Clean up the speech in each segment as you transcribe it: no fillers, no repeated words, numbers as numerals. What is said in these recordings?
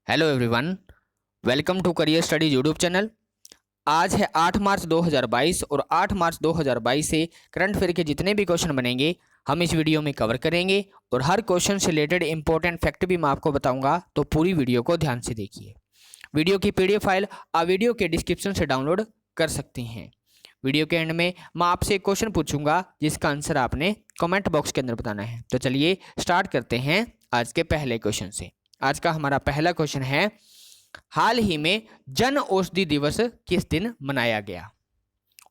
Hello everyone, welcome to career studies YouTube channel. आज है 8 मार्च 2022 और 8 मार्च 2022 से करंट अफेयर के जितने भी क्वेश्चन बनेंगे हम इस वीडियो में कवर करेंगे और हर क्वेश्चन से रिलेटेड इंपॉर्टेंट फैक्ट भी मैं आपको बताऊंगा, तो पूरी वीडियो को ध्यान से देखिए। वीडियो की पीडीएफ फाइल आप वीडियो के डिस्क्रिप्शन से डाउनलोड कर सकते हैं। वीडियो के एंड में मैं आपसे एक क्वेश्चन पूछूंगा जिसका आंसर आपने कमेंट बॉक्स के अंदर बताना है। तो चलिए स्टार्ट करते हैं आज के पहले क्वेश्चन से। आज का हमारा पहला क्वेश्चन है, हाल ही में जन औषधि दिवस किस दिन मनाया गया?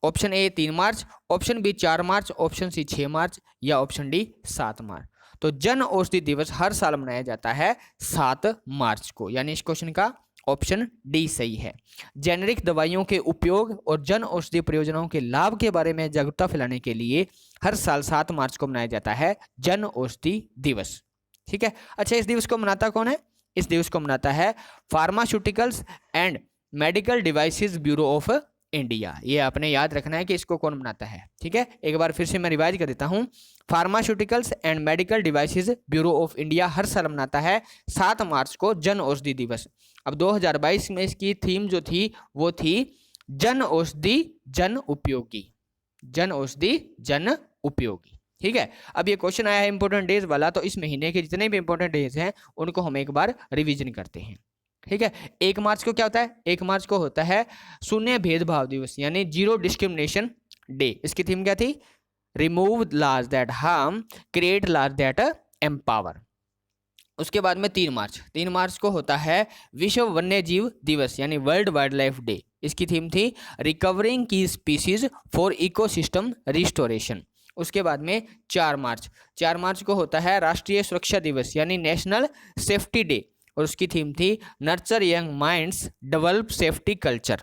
Option A 3 March, option B 4 March, option C 6 March या ऑप्शन डी 7 मार्च। तो जन औषधि दिवस हर साल मनाया जाता है 7 मार्च को, यानी इस क्वेश्चन का ऑप्शन डी सही है। जेनेरिक दवाइयों के उपयोग और जन औषधि परियोजनाओं के लाभ के बारे में जागरूकता फैलाने के लिए हर साल 7 मार्च को मनाया जाता है जन औषधि दिवस। ठीक है। अच्छा, इस दिवस को मनाता कौन है? इस दिवस को मनाता है pharmaceuticals and medical devices bureau of India. ये आपने याद रखना है कि इसको कौन मनाता है। ठीक है, एक बार फिर से मैं रिवाइज कर देता हूं। Pharmaceuticals and medical devices bureau of India हर साल मनाता है 7 मार्च को जन औषधि दिवस। अब 2022 में इसकी थीम जो थी वो थी जन औषधि जन उपयोगी, जन औषधि जन उपयोगी। ठीक है। अब ये क्वेश्चन आया है इंपॉर्टेंट डेज वाला, तो इस महीने के जितने भी इंपॉर्टेंट डेज हैं उनको हम एक बार रिवीजन करते हैं। ठीक है। 1 मार्च को क्या होता है? 1 मार्च को होता है शून्य भेदभाव दिवस, यानी जीरो डिस्क्रिमिनेशन डे। इसकी थीम क्या थी? Remove laws that harm, create laws that empower. उसके बाद में 3 मार्च को होता है विश्व वन्य जीव दिवस, यानी वर्ल्ड वाइल्ड लाइफ डे। इसकी थीम थी रिकवरिंग की स्पीसीज फॉर इकोसिस्टम रिस्टोरेशन। उसके बाद में 4 मार्च को होता है राष्ट्रीय सुरक्षा दिवस, यानी नेशनल सेफ्टी डे, और उसकी थीम थी nurture young minds develop safety culture.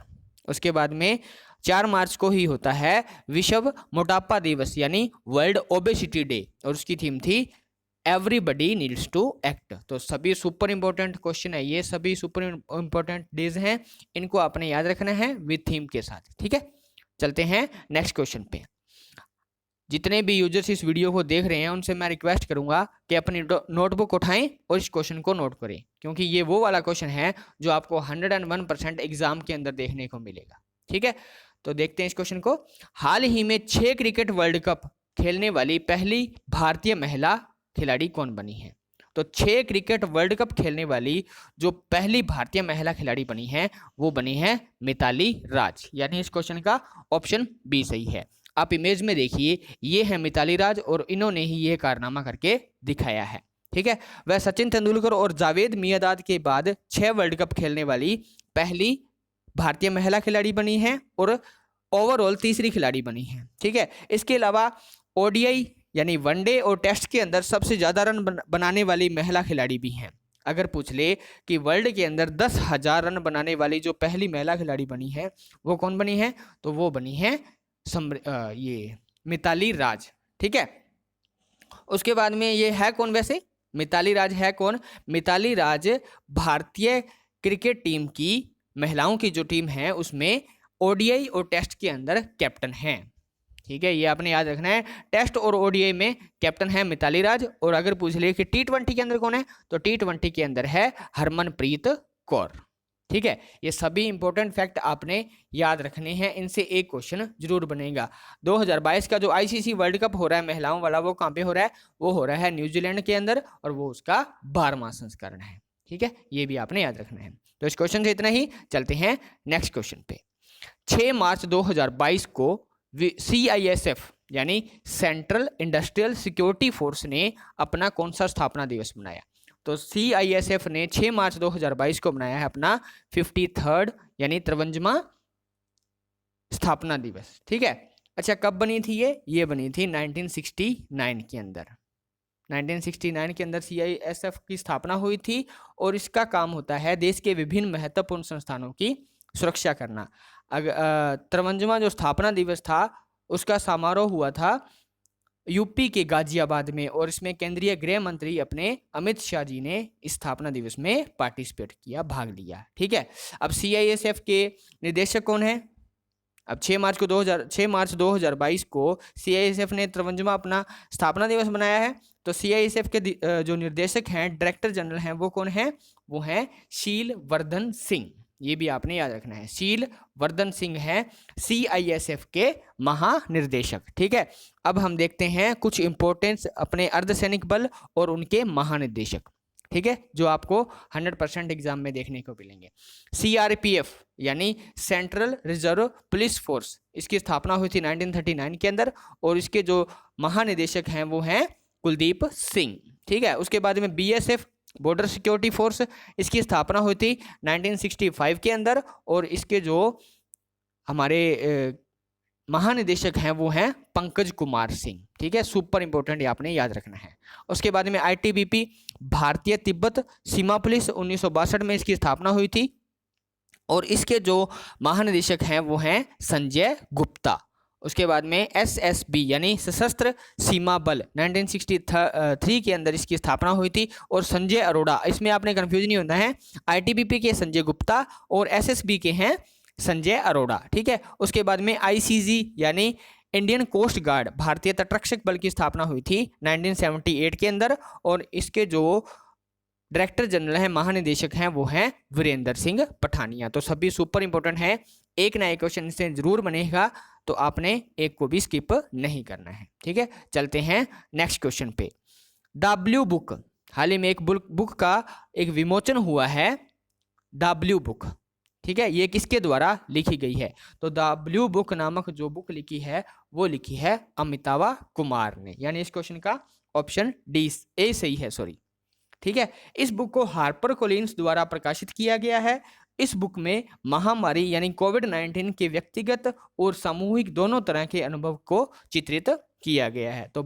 उसके बाद में 4 मार्च को ही होता है विश्व मोटापा दिवस, यानी वर्ल्ड ओबेसिटी डे, और उसकी थीम थी एवरीबडी नीड्स टू एक्ट। तो सभी सुपर इंपॉर्टेंट क्वेश्चन है, ये सभी सुपर इंपॉर्टेंट डेज हैं, इनको आपने याद रखना है विद थीम के साथ। ठीक है, चलते हैं नेक्स्ट क्वेश्चन पे। जितने भी यूजर्स इस वीडियो को देख रहे हैं उनसे मैं रिक्वेस्ट करूंगा कि अपनी नोटबुक उठाएं और इस क्वेश्चन को नोट करें, क्योंकि ये वो वाला क्वेश्चन है जो आपको 101% एग्जाम के अंदर देखने को मिलेगा। ठीक है, तो देखते हैं इस क्वेश्चन को। हाल ही में 6 क्रिकेट वर्ल्ड कप खेलने वाली पहली भारतीय महिला खिलाड़ी कौन बनी है? तो 6 क्रिकेट वर्ल्ड कप खेलने वाली जो पहली भारतीय महिला खिलाड़ी बनी है वो बनी है मिताली राज, यानी इस क्वेश्चन का ऑप्शन बी सही है। आप इमेज में देखिए, ये है मिताली राज और इन्होंने ही ये कारनामा करके दिखाया है। ठीक है, वह सचिन तेंदुलकर और जावेद मियांदाद के बाद 6 वर्ल्ड कप खेलने वाली पहली भारतीय महिला खिलाड़ी बनी है और ओवरऑल तीसरी खिलाड़ी बनी है। ठीक है, इसके अलावा ओडीआई यानी वनडे और टेस्ट के अंदर सबसे ज्यादा रन बनाने वाली महिला खिलाड़ी भी हैं। अगर पूछ ले कि वर्ल्ड के अंदर 10,000 रन बनाने वाली जो पहली महिला खिलाड़ी बनी है वो कौन बनी है? तो वो बनी है ये मिताली राज। ठीक है, उसके बाद में ये है कौन? वैसे मिताली राज है कौन? मिताली राज भारतीय क्रिकेट टीम की, महिलाओं की जो टीम है उसमें ओडीआई और टेस्ट के अंदर कैप्टन हैं। ठीक है, ये आपने याद रखना है, टेस्ट और ओडीआई में कैप्टन है मिताली राज। और अगर पूछ ले कि टी20 के अंदर कौन है, तो टी20 के अंदर है हरमनप्रीत कौर। ठीक है, ये सभी इंपॉर्टेंट फैक्ट आपने याद रखने हैं, इनसे एक क्वेश्चन जरूर बनेगा। 2022 का जो आईसीसी वर्ल्ड कप हो रहा है महिलाओं वाला, वो कहाँ पे हो रहा है? वो हो रहा है न्यूजीलैंड के अंदर, और वो उसका 12वां संस्करण है। ठीक है, ये भी आपने याद रखना है। तो इस क्वेश्चन से इतना ही, चलते हैं नेक्स्ट क्वेश्चन पे। 6 मार्च 2022 को CISF यानी सेंट्रल इंडस्ट्रियल सिक्योरिटी फोर्स ने अपना कौन सा स्थापना दिवस मनाया? तो CISF ने 6 मार्च 2022 को मनाया है अपना 53rd यानी 53वां स्थापना दिवस। ठीक है। अच्छा, कब बनी थी ये बनी थी 1969 के अंदर। 1969 के अंदर CISF की स्थापना हुई थी और इसका काम होता है देश के विभिन्न महत्वपूर्ण संस्थानों की सुरक्षा करना। 53वां जो स्थापना दिवस था उसका समारोह हुआ था यूपी के गाजियाबाद में, और इसमें केंद्रीय गृह मंत्री अपने अमित शाह जी ने स्थापना दिवस में पार्टिसिपेट किया, भाग लिया। ठीक है, अब CISF के निदेशक कौन है? अब 6 मार्च 2022 को CISF ने 53वां अपना स्थापना दिवस मनाया है। तो CISF के जो निर्देशक हैं, डायरेक्टर जनरल हैं, वो कौन है? वो हैं शील वर्धन सिंह। ये भी आपने याद रखना है, शील वर्धन सिंह है CISF के महानिर्देशक। ठीक है, अब हम देखते हैं कुछ इंपॉर्टेंस अपने अर्धसैनिक बल और उनके महानिदेशक। ठीक है, जो आपको 100% एग्जाम में देखने को मिलेंगे। CRPF यानी सेंट्रल रिजर्व पुलिस फोर्स, इसकी स्थापना हुई थी 1939 के अंदर और इसके जो महानिदेशक हैं वो हैं कुलदीप सिंह। ठीक है, उसके बाद में BSF बॉर्डर सिक्योरिटी फोर्स, इसकी स्थापना हुई थी 1965 के अंदर और इसके जो हमारे महानिदेशक हैं वो हैं पंकज कुमार सिंह। ठीक है, सुपर इंपॉर्टेंट, ये आपने याद रखना है। उसके बाद में ITBP भारतीय तिब्बत सीमा पुलिस 1962 में इसकी स्थापना हुई थी और इसके जो महानिदेशक हैं वो हैं संजय गुप्ता। उसके बाद में SSB यानी सशस्त्र सीमा बल 1963 के अंदर इसकी स्थापना हुई थी और संजय अरोड़ा, इसमें आपने कंफ्यूज नहीं होना है, ITBP के संजय गुप्ता और SSB के हैं संजय अरोड़ा। ठीक है, उसके बाद में ICG यानी इंडियन कोस्ट गार्ड भारतीय तटरक्षक बल की स्थापना हुई थी 1978 के अंदर और इसके जो डायरेक्टर जनरल हैं, महानिदेशक हैं, वो हैं वीरेंद्र सिंह पठानिया। तो सभी सुपर इंपॉर्टेंट है, एक ना एक क्वेश्चन से जरूर बनेगा, तो आपने एक को भी स्किप नहीं करना है। ठीक है, चलते हैं नेक्स्ट क्वेश्चन पे। W बुक, हाल ही में एक बुक का एक विमोचन हुआ है, W बुक। ठीक है, ये किसके द्वारा लिखी गई है? तो W बुक नामक जो बुक लिखी है वो लिखी है अमितावा कुमार ने, यानी इस क्वेश्चन का ऑप्शन A सही है, सॉरी। ठीक है, इस बुक को हार्पर कॉलिन्स द्वारा प्रकाशित किया गया है। इस बुक में महामारी यानी कोविड-19 के व्यक्तिगत और सामूहिक दोनों तरह के अनुभव को चित्रित किया गया है। तो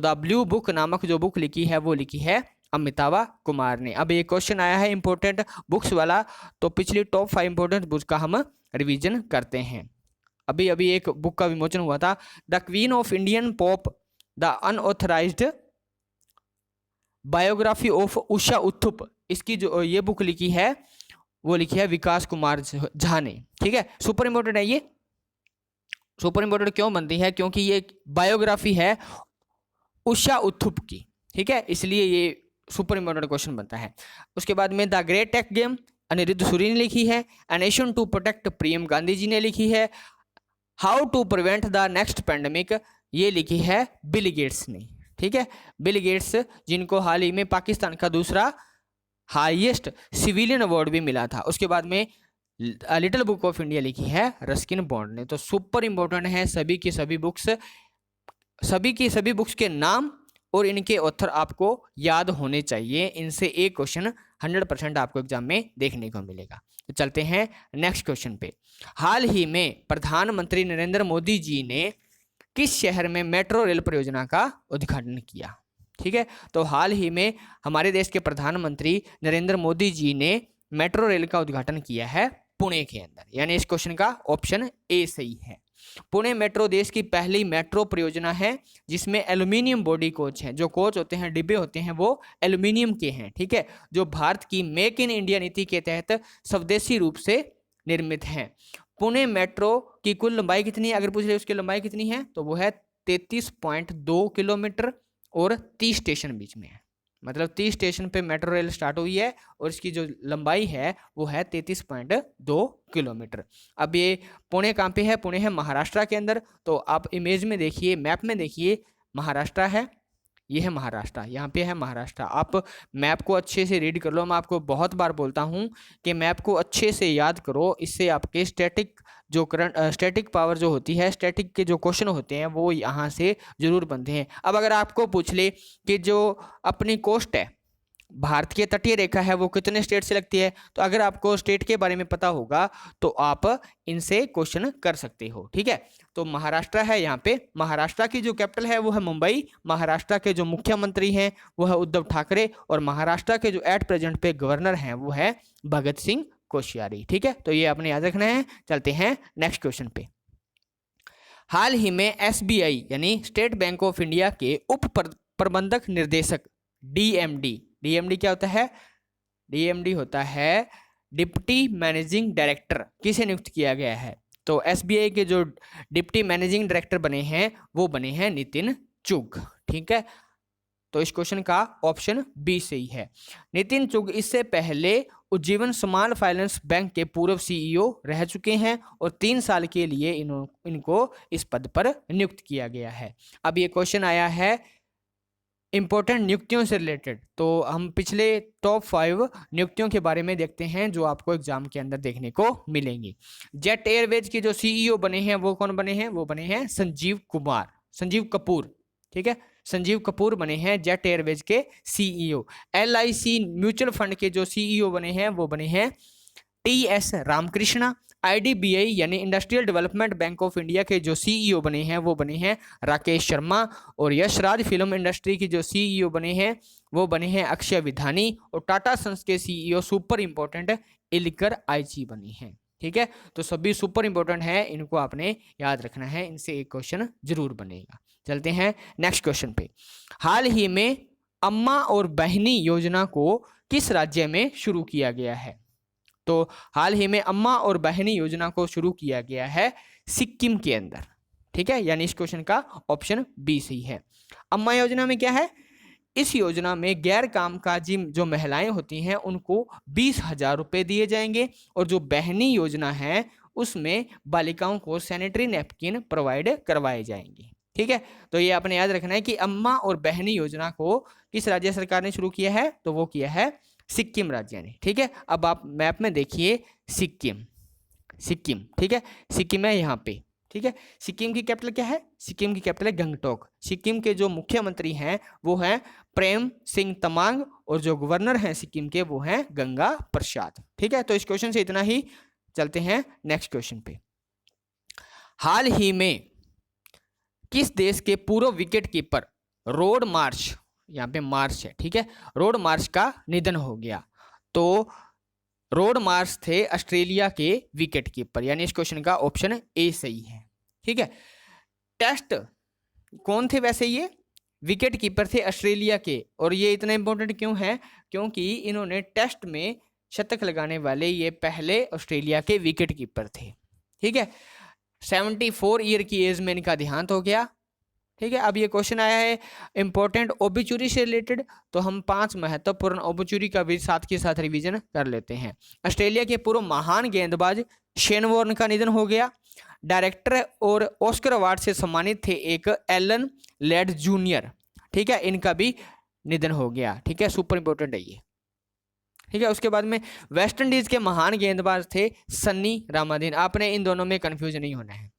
W बुक नामक जो बुक लिखी है वो लिखी है अमितावा कुमार ने। अब एक क्वेश्चन आया है इंपॉर्टेंट बुक्स वाला, तो पिछली टॉप 5 इंपॉर्टेंट बुक्स का हम रिवीजन करते हैं। अभी एक बुक का विमोचन हुआ था, the queen of Indian pop the unauthorised biography of Usha Uthup, इसकी जो ये बुक लिखी है वो लिखी है विकास कुमार झा ने। ठीक है, सुपर इंपॉर्टेंट है ये। सुपर इंपॉर्टेंट क्यों बनती है? क्योंकि ये बायोग्राफी है उषा उत्थुप की। ठीक है, इसलिए ये सुपर इंपॉर्टेंट क्वेश्चन बनता है। उसके बाद में the great tech game Anirudh Suri ने लिखी है। A nation to protect Priyam Gandhi ji ने लिखी है। How to prevent the next pandemic, ये लिखी है बिल गेट्स ने। ठीक है, बिल गेट्स जिनको हाल ही में पाकिस्तान का दूसरा हाईएस्ट सिविलियन अवार्ड भी मिला था। उसके बाद में लिटिल बुक ऑफ इंडिया लिखी है रस्किन बॉन्ड ने। तो सुपर इंपॉर्टेंट है सभी की सभी बुक्स, सभी की सभी बुक्स के नाम और इनके ऑथर आपको याद होने चाहिए। इनसे एक क्वेश्चन 100% आपको एग्जाम में देखने को मिलेगा। तो चलते हैं नेक्स्ट क्वेश्चन पे। हाल ही में प्रधानमंत्री नरेंद्र मोदी जी ने किस शहर में मेट्रो रेल परियोजना का उद्घाटन किया? ठीक है, तो हाल ही में हमारे देश के प्रधानमंत्री नरेंद्र मोदी जी ने मेट्रो रेल का उद्घाटन किया है पुणे के अंदर, यानी इस क्वेश्चन का ऑप्शन A सही है। पुणे मेट्रो देश की पहली मेट्रो परियोजना है जिसमें एल्यूमिनियम बॉडी कोच हैं। जो कोच होते हैं, डिब्बे होते हैं, वो एल्यूमिनियम के हैं। ठीक है, जो भारत की मेक इन इंडिया नीति के तहत स्वदेशी रूप से निर्मित हैं। पुणे मेट्रो की कुल लंबाई कितनी है? अगर पूछ रहे उसकी लंबाई कितनी है तो वो है 33.2 किलोमीटर और 30 स्टेशन बीच में है। मतलब 30 स्टेशन पे मेट्रो रेल स्टार्ट हुई है और इसकी जो लंबाई है वो है 33.2 किलोमीटर। अब ये पुणे कहाँ पे है? पुणे है महाराष्ट्र के अंदर। तो आप इमेज में देखिए, मैप में देखिए, महाराष्ट्र है, ये है महाराष्ट्र, यहाँ पे है महाराष्ट्र। आप मैप को अच्छे से रीड कर लो। मैं आपको बहुत बार बोलता हूँ कि मैप को अच्छे से याद करो, इससे आपके स्टैटिक पावर जो होती है, स्टैटिक के जो क्वेश्चन होते हैं वो यहाँ से जरूर बनते हैं। अब अगर आपको पूछ ले कि जो अपनी कोस्ट है, भारत की तटीय रेखा है, वो कितने स्टेट से लगती है, तो अगर आपको स्टेट के बारे में पता होगा तो आप इनसे क्वेश्चन कर सकते हो। ठीक है, तो महाराष्ट्र है यहाँ पे। महाराष्ट्र की जो कैपिटल है वो है मुंबई। महाराष्ट्र के जो मुख्यमंत्री हैं वो है उद्धव ठाकरे और महाराष्ट्र के जो एट प्रेजेंट पे गवर्नर हैं वो है भगत सिंह कोश्यारी। ठीक है, तो ये आपने याद रखना है। चलते हैं नेक्स्ट क्वेश्चन पे। हाल ही में SBI यानी स्टेट बैंक ऑफ इंडिया के उप प्रबंधक निर्देशक DMD क्या होता है? DMD होता है डिप्टी मैनेजिंग डायरेक्टर, किसे नियुक्त किया गया है? तो एसबीआई के जो डिप्टी मैनेजिंग डायरेक्टर बने हैं वो बने हैं नितिन चुग। ठीक है, तो इस क्वेश्चन का ऑप्शन बी सही है। नितिन चुग इससे पहले उज्जीवन स्मॉल फाइनेंस बैंक के पूर्व सीईओ रह चुके हैं और 3 साल के लिए इनको इस पद पर नियुक्त किया गया है। अब ये क्वेश्चन आया है इंपॉर्टेंट नियुक्तियों से रिलेटेड, तो हम पिछले टॉप 5 नियुक्तियों के बारे में देखते हैं जो आपको एग्जाम के अंदर देखने को मिलेंगी। जेट एयरवेज के जो सीईओ बने हैं वो कौन बने हैं? वो बने हैं संजीव कपूर। ठीक है, संजीव कपूर बने हैं जेट एयरवेज के सीईओ। LIC म्यूचुअल फंड के जो सीईओ बने हैं वो बने हैं TS रामकृष्णा। IDBI यानी industrial development bank of India के जो सीईओ बने हैं वो बने हैं राकेश शर्मा। और यशराज फिल्म इंडस्ट्री की जो सीईओ बने हैं वो बने हैं अक्षय विधानी। और टाटा सन्स के सीईओ सुपर इंपॉर्टेंट इलकर आईची बने हैं। ठीक है, तो सभी सुपर इंपॉर्टेंट है, इनको आपने याद रखना है, इनसे एक क्वेश्चन जरूर बनेगा। चलते हैं नेक्स्ट क्वेश्चन पे। हाल ही में अम्मा और बहनी योजना को किस राज्य में शुरू किया गया है? तो हाल ही में अम्मा और बहनी योजना को शुरू किया गया है सिक्किम के अंदर। ठीक है, यानी इस क्वेश्चन का ऑप्शन बी सही है। अम्मा योजना में क्या है? इस योजना में गैर कामकाजी जो महिलाएं होती हैं उनको 20,000 रुपये दिए जाएंगे और जो बहनी योजना है उसमें बालिकाओं को सैनिटरी नैपकिन प्रोवाइड करवाए जाएंगे। ठीक है, तो ये आपने याद रखना है कि अम्मा और बहनी योजना को किस राज्य सरकार ने शुरू किया है? तो वो किया है सिक्किम राज्य ने। ठीक है, अब आप मैप में देखिए सिक्किम। ठीक है, सिक्किम है यहाँ पे। ठीक है, सिक्किम की कैपिटल क्या है? सिक्किम की कैपिटल है गंगटोक। सिक्किम के जो मुख्यमंत्री हैं वो हैं प्रेम सिंह तमांग और जो गवर्नर हैं सिक्किम के वो हैं गंगा प्रसाद। ठीक है, तो इस क्वेश्चन से इतना ही। चलते हैं नेक्स्ट क्वेश्चन पे। हाल ही में किस देश के पूर्व विकेट कीपर रोड मार्श, यहाँ पे मार्श है, ठीक है, रोड मार्श का निधन हो गया? तो रोड मार्श थे ऑस्ट्रेलिया के विकेट कीपर, यानी इस क्वेश्चन का ऑप्शन ए सही है। ठीक है, टेस्ट कौन थे वैसे? ये विकेट कीपर थे ऑस्ट्रेलिया के। और ये इतना इंपॉर्टेंट क्यों है? क्योंकि इन्होंने टेस्ट में शतक लगाने वाले ये पहले ऑस्ट्रेलिया के विकेट कीपर थे। ठीक है, 74 ईयर की एज में इनका देहांत हो गया। ठीक है, अब ये क्वेश्चन आया है इंपॉर्टेंट ओबिचुरी से रिलेटेड, तो हम 5 महत्वपूर्ण ओबिचुरी का भी साथ के साथ रिवीजन कर लेते हैं। ऑस्ट्रेलिया के पूर्व महान गेंदबाज शेन वॉर्न का निधन हो गया। डायरेक्टर और ऑस्कर अवार्ड से सम्मानित थे एक एलन लेड जूनियर। ठीक है, इनका भी निधन हो गया। ठीक है, सुपर इंपॉर्टेंट है ये। ठीक है, उसके बाद में वेस्ट इंडीज के महान गेंदबाज थे सन्नी रामाधीन। आपने इन दोनों में कंफ्यूज नहीं होना है।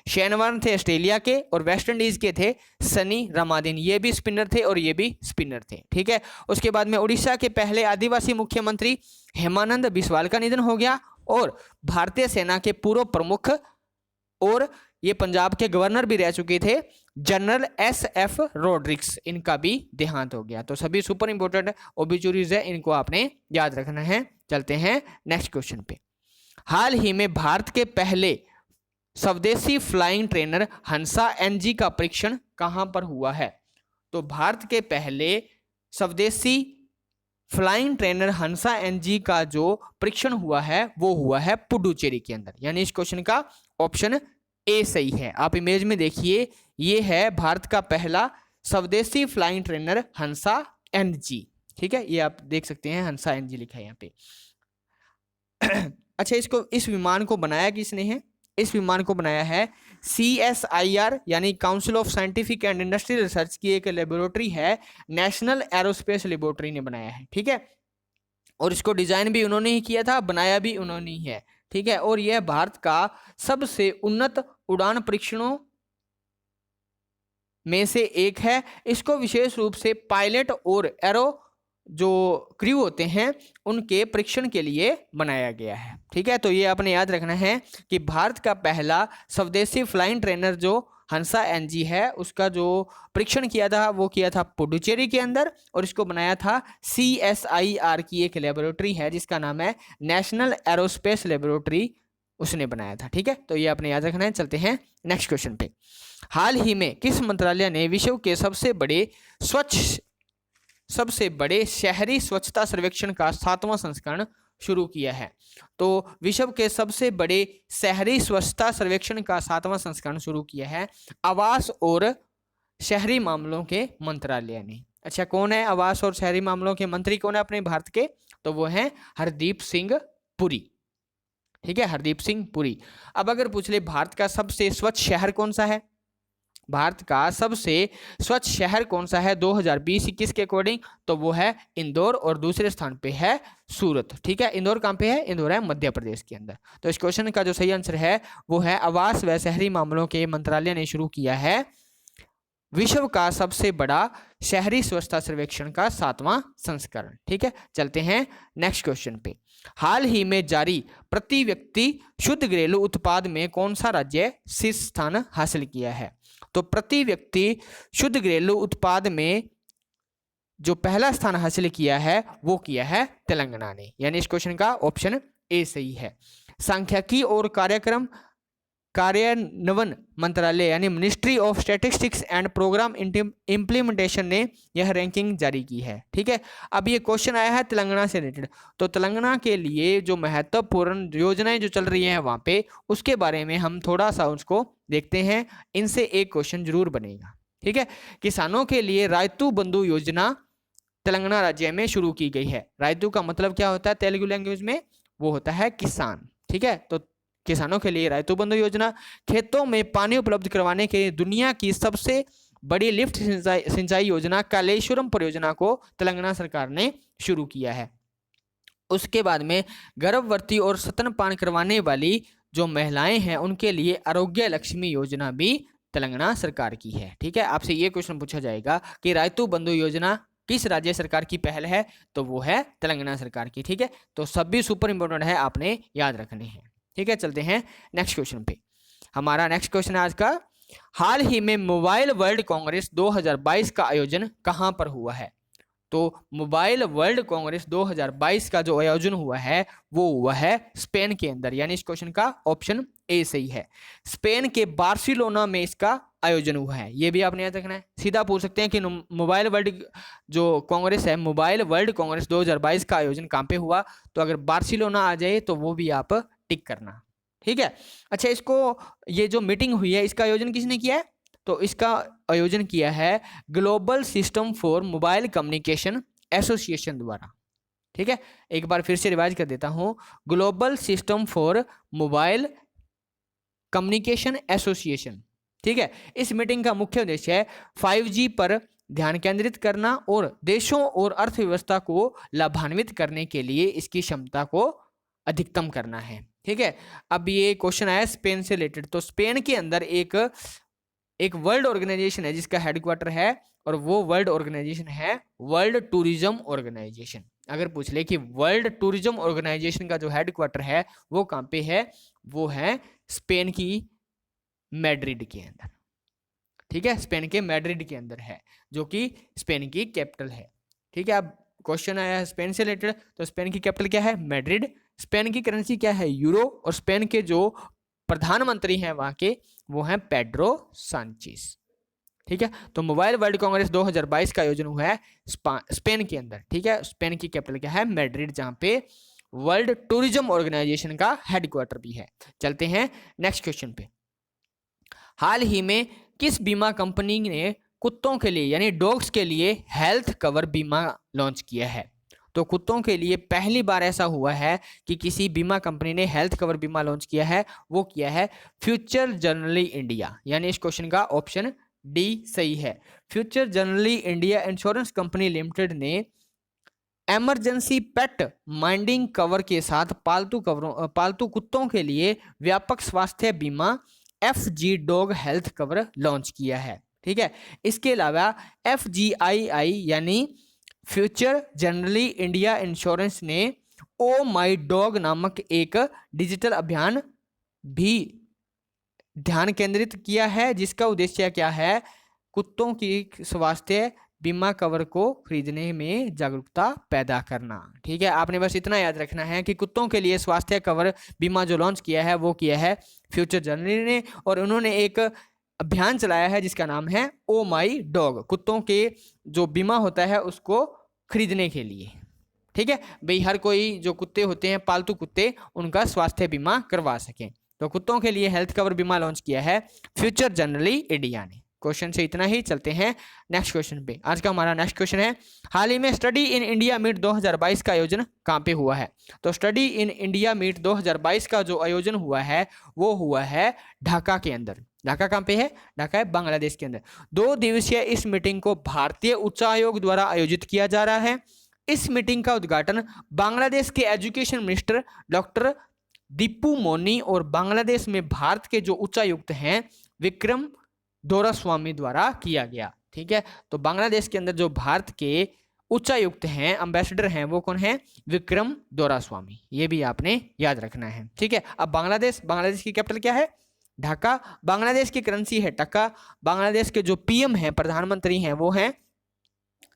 शेन वॉर्न थे ऑस्ट्रेलिया के और वेस्ट इंडीज के थे सनी रामाधीन। ये भी स्पिनर थे और ये भी स्पिनर थे। ठीक है, उसके बाद में उड़ीसा के पहले आदिवासी मुख्यमंत्री हेमानंद बिस्वाल का निधन हो गया। और भारतीय सेना के पूर्व प्रमुख और ये पंजाब के गवर्नर भी रह चुके थे जनरल SF रॉड्रिक्स, इनका भी देहांत हो गया। तो सभी सुपर इंपॉर्टेंट ओबिचुरीज है, इनको आपने याद रखना है। चलते हैं नेक्स्ट क्वेश्चन पे। हाल ही में भारत के पहले स्वदेशी फ्लाइंग ट्रेनर हंसा NG का परीक्षण कहां पर हुआ है? तो भारत के पहले स्वदेशी फ्लाइंग ट्रेनर हंसा NG का जो परीक्षण हुआ है वो हुआ है पुडुचेरी के अंदर, यानी इस क्वेश्चन का ऑप्शन ए सही है। आप इमेज में देखिए, ये है भारत का पहला स्वदेशी फ्लाइंग ट्रेनर हंसा NG। ठीक है, ये आप देख सकते हैं हंसा NG लिखा है यहाँ पे। अच्छा, इस विमान को बनाया किसने है? इस विमान को बनाया है CSIR यानी council of scientific and industrial research की एक लेबोरेटरी है, नेशनल एरोस्पेस लेबोरेटरी ने बनाया है। ठीक है, और इसको डिजाइन भी उन्होंने ही किया था, बनाया भी उन्होंने ही है। ठीक है, और यह भारत का सबसे उन्नत उड़ान परीक्षणों में से एक है। इसको विशेष रूप से पायलट और एरो जो क्रू होते हैं उनके परीक्षण के लिए बनाया गया है। ठीक है, तो ये आपने याद रखना है कि भारत का पहला स्वदेशी फ्लाइंग ट्रेनर जो हंसा NG है उसका जो परीक्षण किया था वो किया था पुडुचेरी के अंदर, और इसको बनाया था CSIR की एक लेबोरेटरी है जिसका नाम है नेशनल एरोस्पेस लेबोरेटरी, उसने बनाया था। ठीक है, तो ये आपने याद रखना है। चलते हैं नेक्स्ट क्वेश्चन पे। हाल ही में किस मंत्रालय ने विश्व के सबसे बड़े शहरी स्वच्छता सर्वेक्षण का 7वां संस्करण शुरू किया है। तो विश्व के सबसे बड़े शहरी स्वच्छता सर्वेक्षण का 7वां संस्करण शुरू किया है आवास और शहरी मामलों के मंत्रालय ने। अच्छा, कौन है आवास और शहरी मामलों के मंत्री, कौन है अपने भारत के? तो वो है हरदीप सिंह पुरी। ठीक है, हरदीप सिंह पुरी। अब अगर पूछ ले भारत का सबसे स्वच्छ शहर कौन सा है, भारत का सबसे स्वच्छ शहर कौन सा है 2020-21 के अकॉर्डिंग, तो वो है इंदौर और दूसरे स्थान पे है सूरत। ठीक है, इंदौर कहाँ पे है? इंदौर है मध्य प्रदेश के अंदर। तो इस क्वेश्चन का जो सही आंसर है वो है आवास व शहरी मामलों के मंत्रालय ने शुरू किया है विश्व का सबसे बड़ा शहरी स्वच्छता सर्वेक्षण का 7वां संस्करण। ठीक है, चलते हैं नेक्स्ट क्वेश्चन पे। हाल ही में जारी प्रति व्यक्ति शुद्ध घरेलू उत्पाद में कौन सा राज्य शीर्ष स्थान हासिल किया है? तो प्रति व्यक्ति शुद्ध घरेलू उत्पाद में जो पहला स्थान हासिल किया है वो किया है तेलंगाना ने, यानी इस क्वेश्चन का ऑप्शन ए सही है। सांख्यिकी और कार्यक्रम कार्यान्वयन मंत्रालय यानी ministry of statistics and programme implementation ने यह रैंकिंग जारी की है। ठीक है, अब ये क्वेश्चन आया है तेलंगाना से रिलेटेड, तो तेलंगाना के लिए जो महत्वपूर्ण योजनाएं जो चल रही हैं वहां पे, उसके बारे में हम थोड़ा सा उसको देखते हैं। इनसे एक क्वेश्चन जरूर बनेगा। ठीक है, किसानों के लिए रायतू बंधु योजना तेलंगाना राज्य में शुरू की गई है। रायतू का मतलब क्या होता है तेलुगु लैंग्वेज में? वो होता है किसान। ठीक है, तो किसानों के लिए रायतू बंधु योजना। खेतों में पानी उपलब्ध करवाने के लिए दुनिया की सबसे बड़ी लिफ्ट सिंचाई योजना कालेश्वरम परियोजना को तेलंगाना सरकार ने शुरू किया है। उसके बाद में गर्भवती और स्तनपान करवाने वाली जो महिलाएं हैं उनके लिए आरोग्य लक्ष्मी योजना भी तेलंगाना सरकार की है। ठीक है, आपसे ये क्वेश्चन पूछा जाएगा कि रायतू बंधु योजना किस राज्य सरकार की पहल है, तो वो है तेलंगाना सरकार की। ठीक है, तो सभी सुपर इंपॉर्टेंट है, आपने याद रखने हैं। ठीक है, चलते हैं नेक्स्ट क्वेश्चन पे। हमारा नेक्स्ट क्वेश्चन है आज का, हाल ही में मोबाइल वर्ल्ड कांग्रेस 2022 का आयोजन कहां पर हुआ है? तो मोबाइल वर्ल्ड कांग्रेस 2022 का जो आयोजन हुआ है वो हुआ है स्पेन के अंदर, यानी इस क्वेश्चन का ऑप्शन ए सही है। स्पेन के बार्सिलोना में इसका आयोजन हुआ है, ये भी आपने याद रखना है। सीधा पूछ सकते हैं कि मोबाइल वर्ल्ड जो कांग्रेस है, मोबाइल वर्ल्ड कांग्रेस 2022 का आयोजन कहां पे हुआ, तो अगर बार्सिलोना आ जाए तो वो भी आप टिक करना। ठीक है, अच्छा, इसको ये जो मीटिंग हुई है इसका आयोजन किसने किया है? तो इसका आयोजन किया है global system for mobile communication association द्वारा। ठीक है, एक बार फिर से रिवाइज कर देता हूं, global system for mobile communication association. ठीक है, इस मीटिंग का मुख्य उद्देश्य है 5G पर ध्यान केंद्रित करना और देशों और अर्थव्यवस्था को लाभान्वित करने के लिए इसकी क्षमता को अधिकतम करना है। ठीक है, अब ये क्वेश्चन आया स्पेन से रिलेटेड, तो स्पेन के अंदर एक वर्ल्ड ऑर्गेनाइजेशन है जिसका हेडक्वार्टर है, और वो वर्ल्ड ऑर्गेनाइजेशन है वर्ल्ड टूरिज्म ऑर्गेनाइजेशन। अगर पूछ ले कि वर्ल्ड टूरिज्म ऑर्गेनाइजेशन का जो हेडक्वार्टर है वो कहाँ पे है, वो है स्पेन की मैड्रिड के अंदर। ठीक है, स्पेन के मैड्रिड के अंदर है, जो कि स्पेन की कैपिटल है। ठीक है, अब क्वेश्चन आया है स्पेन से रिलेटेड, तो स्पेन की कैपिटल क्या है? मैड्रिड। स्पेन की करेंसी क्या है? यूरो। और स्पेन के जो प्रधानमंत्री हैं वहां के, वो हैं पेड्रो सांचेस। ठीक है, तो मोबाइल वर्ल्ड कांग्रेस 2022 का आयोजन हुआ है स्पेन के अंदर। ठीक है, स्पेन की कैपिटल क्या है? मैड्रिड, जहां पे वर्ल्ड टूरिज्म ऑर्गेनाइजेशन का हेडक्वार्टर भी है। चलते हैं नेक्स्ट क्वेश्चन पे। हाल ही में किस बीमा कंपनी ने कुत्तों के लिए यानी डॉग्स के लिए हेल्थ कवर बीमा लॉन्च किया है? तो कुत्तों के लिए पहली बार ऐसा हुआ है कि किसी बीमा कंपनी ने हेल्थ कवर बीमा लॉन्च किया है, वो किया है फ्यूचर जनरली इंडिया, यानी इस क्वेश्चन का ऑप्शन डी सही है। Future generally India insurance company limited ने इमरजेंसी पेट माइंडिंग कवर के साथ पालतू कुत्तों के लिए व्यापक स्वास्थ्य बीमा FG dog health cover launch किया है। ठीक है, इसके अलावा FGII यानी फ्यूचर जनरली इंडिया इंश्योरेंस ने ओ माई डॉग नामक एक डिजिटल अभियान भी ध्यान केंद्रित किया है, जिसका उद्देश्य क्या है? कुत्तों की स्वास्थ्य बीमा कवर को खरीदने में जागरूकता पैदा करना। ठीक है, आपने बस इतना याद रखना है कि कुत्तों के लिए स्वास्थ्य कवर बीमा जो लॉन्च किया है वो किया है फ्यूचर जनरली ने, और उन्होंने एक अभियान चलाया है जिसका नाम है ओ माई डॉग, कुत्तों के जो बीमा होता है उसको खरीदने के लिए। ठीक है भाई, हर कोई जो कुत्ते होते हैं पालतू कुत्ते उनका स्वास्थ्य बीमा करवा सकें। तो कुत्तों के लिए हेल्थ कवर बीमा लॉन्च किया है फ्यूचर जनरली इंडिया ने। क्वेश्चन से इतना ही, चलते हैं नेक्स्ट क्वेश्चन पे। आज का हमारा नेक्स्ट क्वेश्चन है, हाल ही में स्टडी इन इंडिया मीट 2022 का आयोजन कहाँ पे हुआ है? तो स्टडी इन इंडिया मीट 2022 का जो आयोजन हुआ है वो हुआ है ढाका के अंदर। ढाका कहाँ पे है? ढाका है बांग्लादेश के अंदर। 2 दिवसीय इस मीटिंग को भारतीय उच्चायोग द्वारा आयोजित किया जा रहा है। इस मीटिंग का उद्घाटन बांग्लादेश के education minister doctor Dipu Moni और बांग्लादेश में भारत के जो उच्चायुक्त हैं विक्रम दोरास्वामी द्वारा किया गया। ठीक है, तो बांग्लादेश के अंदर जो भारत के उच्चायुक्त हैं, एम्बेसडर हैं, वो कौन है? विक्रम दोरास्वामी। ये भी आपने याद रखना है। ठीक है, अब बांग्लादेश की कैपिटल क्या है? ढाका। बांग्लादेश की करेंसी है टका। बांग्लादेश के जो पीएम हैं, प्रधानमंत्री हैं, वो हैं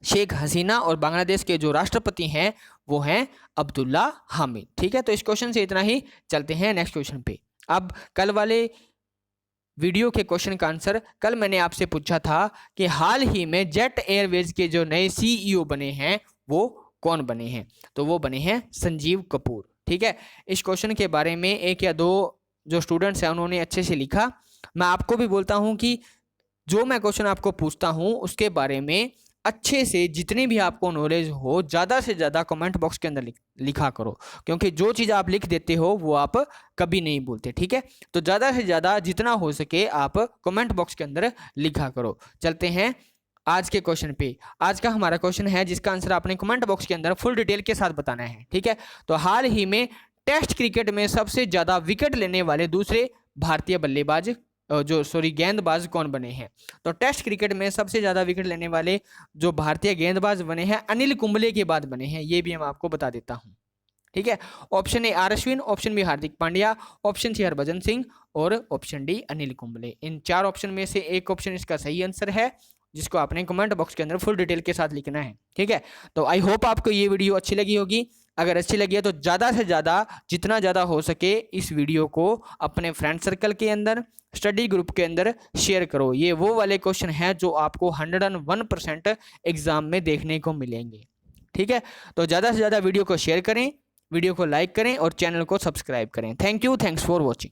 शेख हसीना और बांग्लादेश के जो राष्ट्रपति हैं वो हैं अब्दुल्ला हामिद। ठीक है, तो इस क्वेश्चन से इतना ही, चलते हैं नेक्स्ट क्वेश्चन पे। अब कल वाले वीडियो के क्वेश्चन का आंसर, कल मैंने आपसे पूछा था कि हाल ही में जेट एयरवेज के जो नए सीईओ बने हैं वो कौन बने हैं? तो वो बने हैं संजीव कपूर। ठीक है, इस क्वेश्चन के बारे में 1 या 2 जो स्टूडेंट्स हैं उन्होंने अच्छे से लिखा। मैं आपको भी बोलता हूं कि जो मैं क्वेश्चन आपको पूछता हूं उसके बारे में अच्छे से जितनी भी आपको नॉलेज हो ज़्यादा से ज़्यादा कमेंट बॉक्स के अंदर लिखा करो, क्योंकि जो चीज़ आप लिख देते हो वो आप कभी नहीं भूलते। ठीक है, तो ज़्यादा से ज़्यादा जितना हो सके आप कमेंट बॉक्स के अंदर लिखा करो। चलते हैं आज के क्वेश्चन पे। आज का हमारा क्वेश्चन है जिसका आंसर आपने कमेंट बॉक्स के अंदर फुल डिटेल के साथ बताना है। ठीक है, तो हाल ही में टेस्ट क्रिकेट में सबसे ज़्यादा विकेट लेने वाले दूसरे भारतीय बल्लेबाज गेंदबाज कौन बने हैं? तो टेस्ट क्रिकेट में सबसे ज्यादा विकेट लेने वाले जो भारतीय गेंदबाज बने हैं अनिल कुंबले के बाद बने हैं। ये भी मैं आपको बता देता हूं। ठीक है, option A R Ashwin, option B Hardik Pandya, option C Harbhajan Singh और ऑप्शन डी अनिल कुंबले। इन 4 ऑप्शन में से एक ऑप्शन इसका सही आंसर है, जिसको आपने कमेंट बॉक्स के अंदर फुल डिटेल के साथ लिखना है। ठीक है, तो आई होप आपको ये वीडियो अच्छी लगी होगी। अगर अच्छी लगी है तो ज़्यादा से ज़्यादा जितना ज़्यादा हो सके इस वीडियो को अपने फ्रेंड सर्कल के अंदर, स्टडी ग्रुप के अंदर शेयर करो। ये वो वाले क्वेश्चन हैं जो आपको 101% एग्जाम में देखने को मिलेंगे। ठीक है, तो ज़्यादा से ज़्यादा वीडियो को शेयर करें, वीडियो को लाइक करें और चैनल को सब्सक्राइब करें। Thank you, thanks for watching.